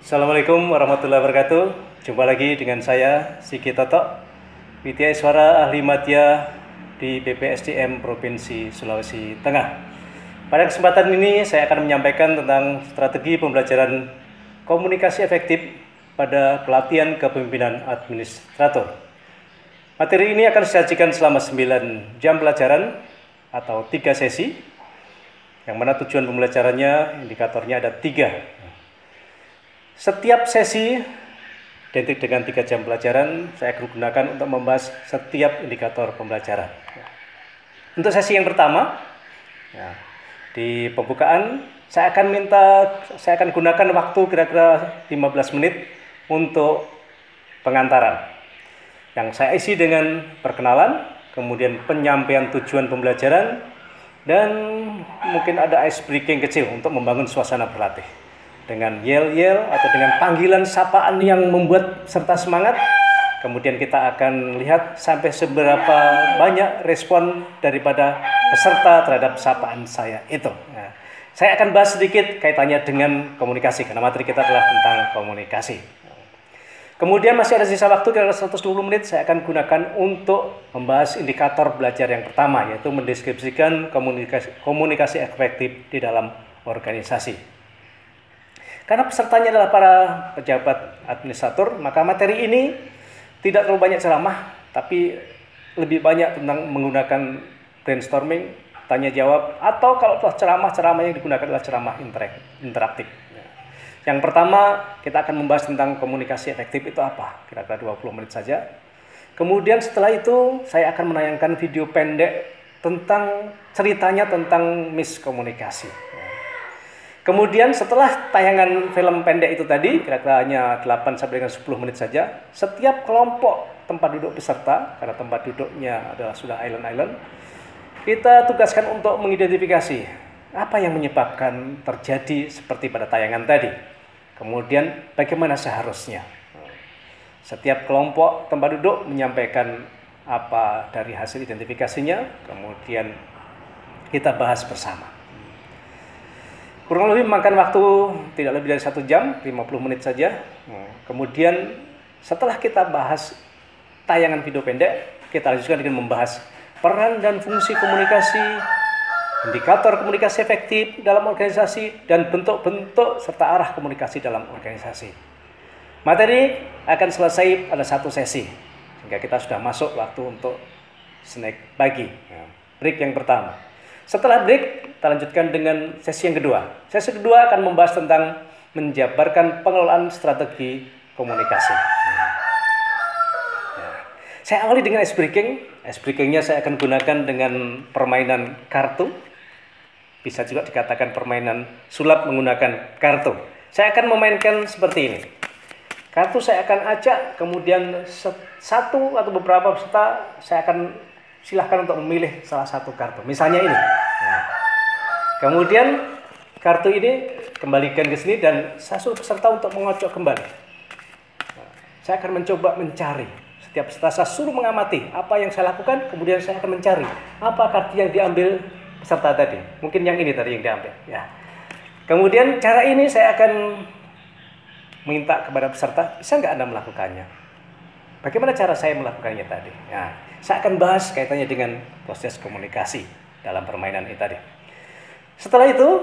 Assalamualaikum warahmatullahi wabarakatuh. Jumpa lagi dengan saya Sigi Toto, Widyaswara Ahli Madya di BPSDM Provinsi Sulawesi Tengah. Pada kesempatan ini saya akan menyampaikan tentang strategi pembelajaran komunikasi efektif pada pelatihan kepemimpinan administrator. Materi ini akan disajikan selama 9 jam pelajaran atau 3 sesi, yang mana tujuan pembelajarannya, indikatornya ada 3. Setiap sesi identik dengan 3 jam pelajaran saya gunakan untuk membahas setiap indikator pembelajaran. Untuk sesi yang pertama, di pembukaan saya akan gunakan waktu kira-kira 15 menit untuk pengantaran, yang saya isi dengan perkenalan, kemudian penyampaian tujuan pembelajaran, dan mungkin ada ice breaking kecil untuk membangun suasana berlatih dengan yel-yel atau dengan panggilan sapaan yang membuat peserta semangat. Kemudian kita akan lihat sampai seberapa banyak respon daripada peserta terhadap sapaan saya itu. Nah, saya akan bahas sedikit kaitannya dengan komunikasi, karena materi kita adalah tentang komunikasi. Kemudian masih ada sisa waktu kira-kira 120 menit saya akan gunakan untuk membahas indikator belajar yang pertama, yaitu mendeskripsikan komunikasi efektif di dalam organisasi. Karena pesertanya adalah para pejabat administrator, maka materi ini tidak terlalu banyak ceramah, tapi lebih banyak tentang menggunakan brainstorming, tanya jawab, atau kalau ceramah yang digunakan adalah ceramah interaktif. Yang pertama, kita akan membahas tentang komunikasi efektif itu apa, kira-kira 20 menit saja. Kemudian setelah itu, saya akan menayangkan video pendek tentang ceritanya tentang miskomunikasi. Kemudian setelah tayangan film pendek itu tadi, kira-kira hanya 8 sampai dengan 10 menit saja, setiap kelompok tempat duduk peserta, karena tempat duduknya adalah sudah island-island, kita tugaskan untuk mengidentifikasi apa yang menyebabkan terjadi seperti pada tayangan tadi. Kemudian bagaimana seharusnya. Setiap kelompok tempat duduk menyampaikan apa dari hasil identifikasinya, kemudian kita bahas bersama. Kurang lebih memakan waktu tidak lebih dari 1 jam, 50 menit saja. Kemudian setelah kita bahas tayangan video pendek, kita lanjutkan dengan membahas peran dan fungsi komunikasi, indikator komunikasi efektif dalam organisasi, dan bentuk-bentuk serta arah komunikasi dalam organisasi. Materi akan selesai pada 1 sesi, sehingga kita sudah masuk waktu untuk snack pagi. Break yang pertama. Setelah break, kita lanjutkan dengan sesi yang kedua. Sesi kedua akan membahas tentang menjabarkan pengelolaan strategi komunikasi. Saya awali dengan ice breaking. Ice breakingnya saya akan gunakan dengan permainan kartu. Bisa juga dikatakan permainan sulap menggunakan kartu. Saya akan memainkan seperti ini. Kartu saya akan ajak, kemudian satu atau beberapa peserta saya akan silahkan untuk memilih salah satu kartu. Misalnya ini. Nah, kemudian kartu ini kembalikan ke sini dan saya suruh peserta untuk mengocok kembali. Nah, saya akan mencoba mencari. Setiap peserta saya suruh mengamati apa yang saya lakukan, kemudian saya akan mencari apa kartu yang diambil peserta tadi. Mungkin yang ini tadi yang diambil. Ya. Kemudian cara ini saya akan minta kepada peserta, bisa nggak Anda melakukannya? Bagaimana cara saya melakukannya tadi? Nah, saya akan bahas kaitannya dengan proses komunikasi dalam permainan ini tadi. Setelah itu,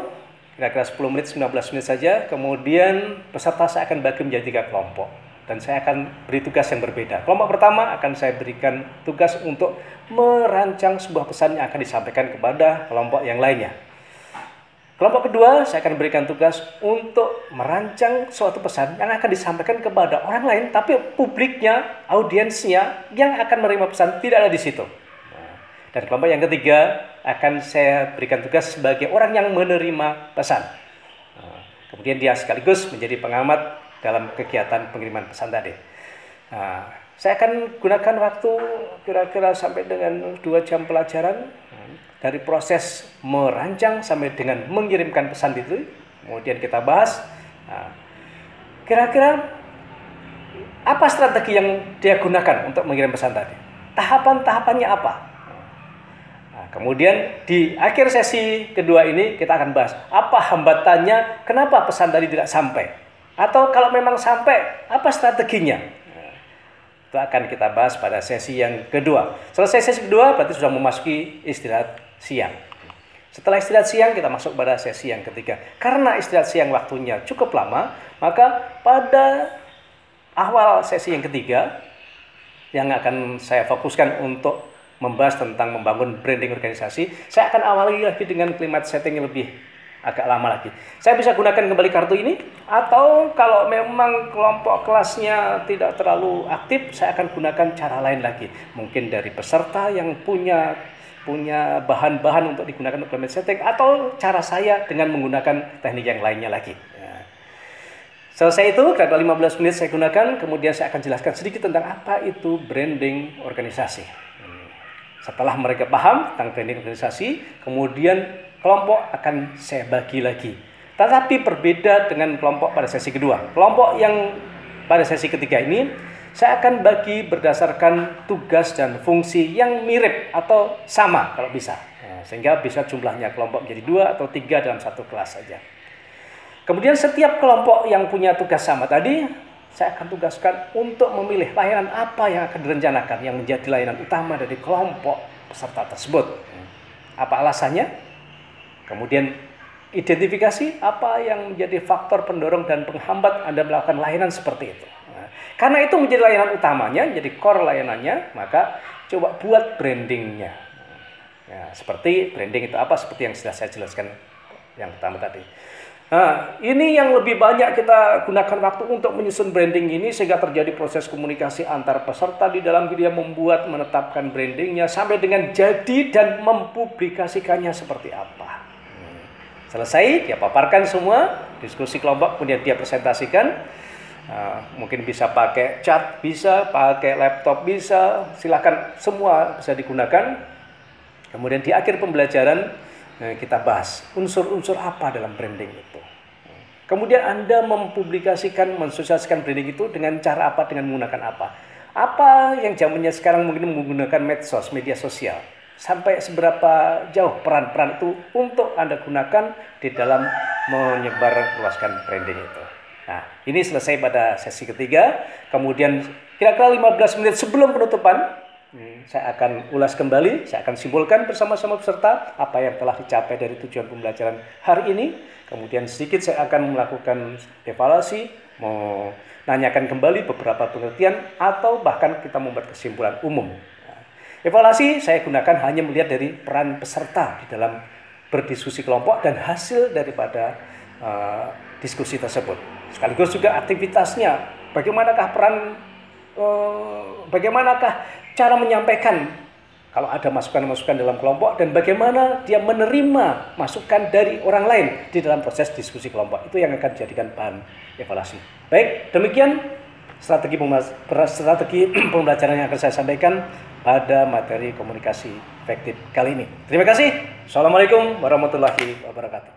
kira-kira 10 menit, 19 menit saja, kemudian peserta saya akan bagi menjadi 3 kelompok. Dan saya akan beri tugas yang berbeda. Kelompok pertama akan saya berikan tugas untuk merancang sebuah pesan yang akan disampaikan kepada kelompok yang lainnya. Kelompok kedua, saya akan berikan tugas untuk merancang suatu pesan yang akan disampaikan kepada orang lain, tapi publiknya, audiensnya yang akan menerima pesan tidak ada di situ. Dan kelompok yang ketiga akan saya berikan tugas sebagai orang yang menerima pesan. Kemudian dia sekaligus menjadi pengamat dalam kegiatan pengiriman pesan tadi. Saya akan gunakan waktu kira-kira sampai dengan 2 jam pelajaran. Dari proses merancang sampai dengan mengirimkan pesan itu, kemudian kita bahas kira-kira apa strategi yang dia gunakan untuk mengirim pesan tadi. Tahapan-tahapannya apa? Kemudian di akhir sesi kedua ini kita akan bahas apa hambatannya, kenapa pesan tadi tidak sampai. Atau kalau memang sampai, apa strateginya? Nah, itu akan kita bahas pada sesi yang kedua. Selesai sesi kedua berarti sudah memasuki istirahat siang. Setelah istirahat siang kita masuk pada sesi yang ketiga. Karena istirahat siang waktunya cukup lama, maka pada awal sesi yang ketiga yang akan saya fokuskan untuk membahas tentang membangun branding organisasi, saya akan awali lagi dengan kalimat setting yang lebih agak lama lagi. Saya bisa gunakan kembali kartu ini, atau kalau memang kelompok kelasnya tidak terlalu aktif, saya akan gunakan cara lain lagi. Mungkin dari peserta yang punya bahan-bahan untuk digunakan untuk kalimat setting, atau cara saya dengan menggunakan teknik yang lainnya lagi. Selesai itu, kira-kira 15 menit saya gunakan, kemudian saya akan jelaskan sedikit tentang apa itu branding organisasi. Setelah mereka paham tentang branding organisasi, kemudian kelompok akan saya bagi lagi. Tetapi berbeda dengan kelompok pada sesi kedua. Kelompok yang pada sesi ketiga ini, saya akan bagi berdasarkan tugas dan fungsi yang mirip atau sama kalau bisa. Sehingga bisa jumlahnya kelompok menjadi 2 atau 3 dalam satu kelas saja. Kemudian setiap kelompok yang punya tugas sama tadi, saya akan tugaskan untuk memilih layanan apa yang akan direncanakan yang menjadi layanan utama dari kelompok peserta tersebut. Apa alasannya? Kemudian identifikasi apa yang menjadi faktor pendorong dan penghambat Anda melakukan layanan seperti itu. Karena itu menjadi layanan utamanya, jadi core layanannya, maka coba buat brandingnya. Seperti branding itu apa? Seperti yang sudah saya jelaskan yang pertama tadi. Nah, ini yang lebih banyak kita gunakan waktu untuk menyusun branding ini sehingga terjadi proses komunikasi antar peserta di dalam dia membuat, menetapkan brandingnya sampai dengan jadi dan mempublikasikannya seperti apa. Selesai, dia paparkan semua, diskusi kelompok, kemudian dia presentasikan. Mungkin bisa pakai chat, bisa pakai laptop, bisa, silakan, semua bisa digunakan. Kemudian di akhir pembelajaran kita bahas unsur-unsur apa dalam branding itu. Kemudian Anda mempublikasikan, mensosialisasikan branding itu dengan cara apa, dengan menggunakan apa. Apa yang zamannya sekarang mungkin menggunakan medsos, media sosial. Sampai seberapa jauh peran-peran itu untuk Anda gunakan di dalam menyebarluaskan branding itu. Nah, ini selesai pada sesi ketiga. Kemudian kira-kira 15 menit sebelum penutupan, saya akan ulas kembali, saya akan simpulkan bersama-sama peserta apa yang telah dicapai dari tujuan pembelajaran hari ini. Kemudian sedikit saya akan melakukan evaluasi, menanyakan kembali beberapa pengertian, atau bahkan kita membuat kesimpulan umum. Evaluasi saya gunakan hanya melihat dari peran peserta di dalam berdiskusi kelompok dan hasil daripada diskusi tersebut. Sekaligus juga aktivitasnya, bagaimanakah peran, bagaimanakah cara menyampaikan kalau ada masukan-masukan dalam kelompok, dan bagaimana dia menerima masukan dari orang lain di dalam proses diskusi kelompok. Itu yang akan dijadikan bahan evaluasi. Baik, demikian strategi pembelajaran yang akan saya sampaikan pada materi komunikasi efektif kali ini. Terima kasih. Assalamualaikum warahmatullahi wabarakatuh.